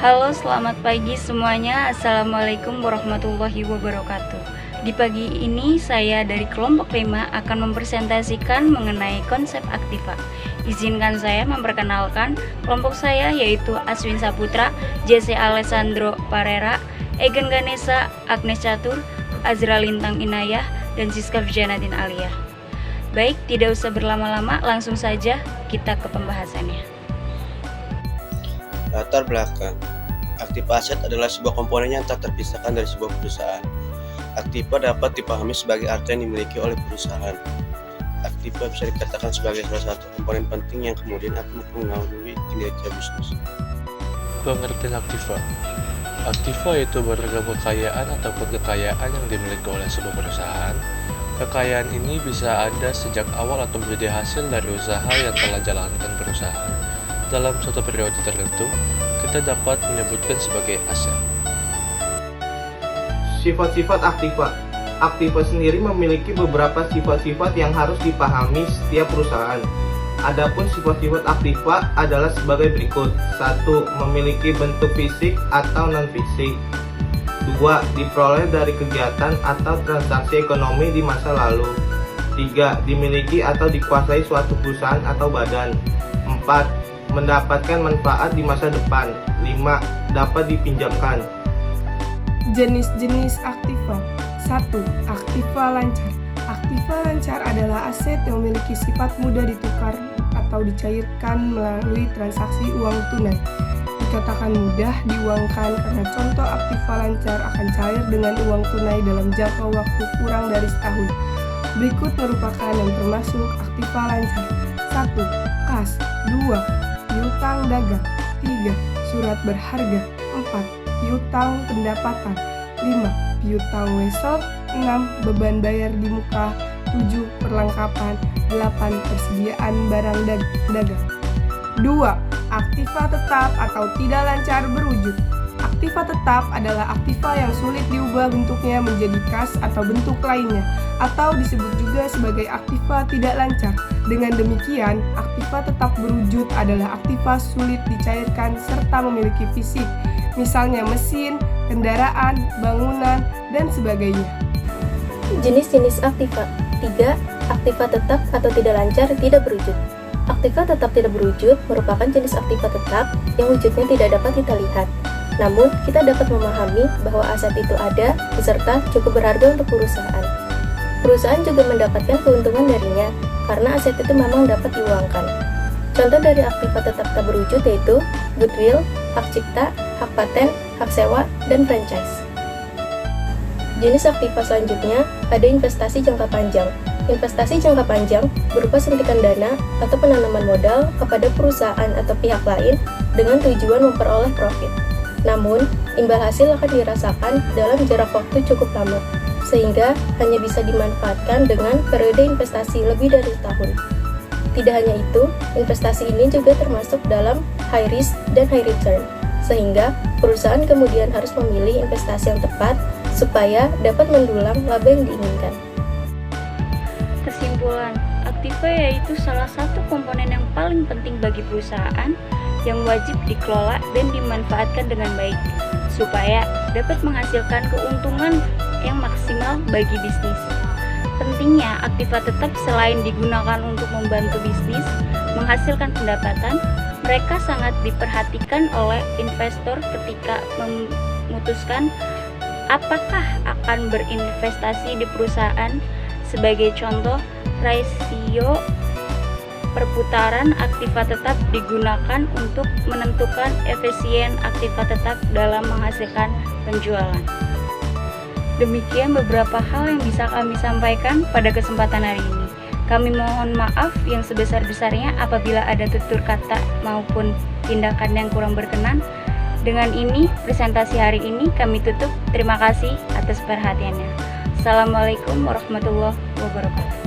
Halo, selamat pagi semuanya. Assalamualaikum warahmatullahi wabarakatuh. Di pagi ini saya dari kelompok 5 akan mempresentasikan mengenai konsep Aktiva. Izinkan saya memperkenalkan kelompok saya, yaitu Aswin Saputra, JC Alessandro Parera, Egen Ganesa, Agnes Catur, Azra Lintang Inayah, dan Siska Vijayanatin Alia. Baik, tidak usah berlama-lama, langsung saja kita ke pembahasannya. Latar belakang. Aktiva aset adalah sebuah komponen yang tak terpisahkan dari sebuah perusahaan. Aktiva dapat dipahami sebagai arti yang dimiliki oleh perusahaan. Aktiva bisa dikatakan sebagai salah satu komponen penting yang kemudian akan mempengaruhi kinerja bisnis. Pengertian Aktiva. Aktiva itu beragam kekayaan ataupun kekayaan yang dimiliki oleh sebuah perusahaan. Kekayaan ini bisa ada sejak awal atau menjadi hasil dari usaha yang telah jalankan perusahaan. Dalam suatu periode tertentu, kita dapat menyebutkan sebagai aset. Sifat-sifat Aktiva. Aktiva sendiri memiliki beberapa sifat-sifat yang harus dipahami setiap perusahaan. Adapun sifat-sifat Aktiva adalah sebagai berikut. 1. Memiliki bentuk fisik atau non-fisik. 2. Diperoleh dari kegiatan atau transaksi ekonomi di masa lalu. 3. Dimiliki atau dikuasai suatu perusahaan atau badan. 4. Mendapatkan manfaat di masa depan. 5. Dapat dipinjamkan. Jenis-jenis Aktiva. 1. Aktiva lancar. Aktiva lancar adalah aset yang memiliki sifat mudah ditukar atau dicairkan melalui transaksi uang tunai. Dikatakan mudah diuangkan karena contoh aktiva lancar akan cair dengan uang tunai dalam jangka waktu kurang dari setahun. Berikut merupakan yang termasuk aktiva lancar. 1. Kas. 2. Piutang dagang. 3. Surat berharga. 4. Piutang pendapatan. 5. Piutang wesel. 6. Beban bayar di muka. 7. Perlengkapan. 8. Persediaan barang dagang. 2. Aktiva tetap atau tidak lancar berwujud. Aktiva tetap adalah aktiva yang sulit diubah bentuknya menjadi kas atau bentuk lainnya, atau disebut juga sebagai aktiva tidak lancar. Dengan demikian, aktiva tetap berwujud adalah aktiva sulit dicairkan serta memiliki fisik, misalnya mesin, kendaraan, bangunan, dan sebagainya. Jenis-jenis aktiva. 3. Aktiva tetap atau tidak lancar tidak berwujud. Aktiva tetap tidak berwujud merupakan jenis aktiva tetap yang wujudnya tidak dapat kita lihat. Namun, kita dapat memahami bahwa aset itu ada beserta cukup berharga untuk perusahaan. Perusahaan juga mendapatkan keuntungan darinya karena aset itu memang dapat diuangkan. Contoh dari aktiva tetap tak berwujud yaitu goodwill, hak cipta, hak paten, hak sewa, dan franchise. Jenis aktiva selanjutnya ada investasi jangka panjang. Investasi jangka panjang berupa suntikan dana atau penanaman modal kepada perusahaan atau pihak lain dengan tujuan memperoleh profit. Namun, imbal hasil akan dirasakan dalam jarak waktu cukup lama, sehingga hanya bisa dimanfaatkan dengan periode investasi lebih dari setahun. Tidak hanya itu, investasi ini juga termasuk dalam high risk dan high return, sehingga perusahaan kemudian harus memilih investasi yang tepat supaya dapat mendulang laba yang diinginkan. Kesimpulan, Aktiva yaitu salah satu komponen yang paling penting bagi perusahaan yang wajib dikelola dan dimanfaatkan dengan baik supaya dapat menghasilkan keuntungan yang maksimal bagi bisnis. Pentingnya Aktiva tetap selain digunakan untuk membantu bisnis menghasilkan pendapatan, mereka sangat diperhatikan oleh investor ketika memutuskan apakah akan berinvestasi di perusahaan. Sebagai contoh, rasio perputaran aktiva tetap digunakan untuk menentukan efisien aktiva tetap dalam menghasilkan penjualan. Demikian beberapa hal yang bisa kami sampaikan pada kesempatan hari ini. Kami mohon maaf yang sebesar-besarnya apabila ada tutur kata maupun tindakan yang kurang berkenan. Dengan ini, presentasi hari ini kami tutup. Terima kasih atas perhatiannya. Assalamualaikum warahmatullahi wabarakatuh.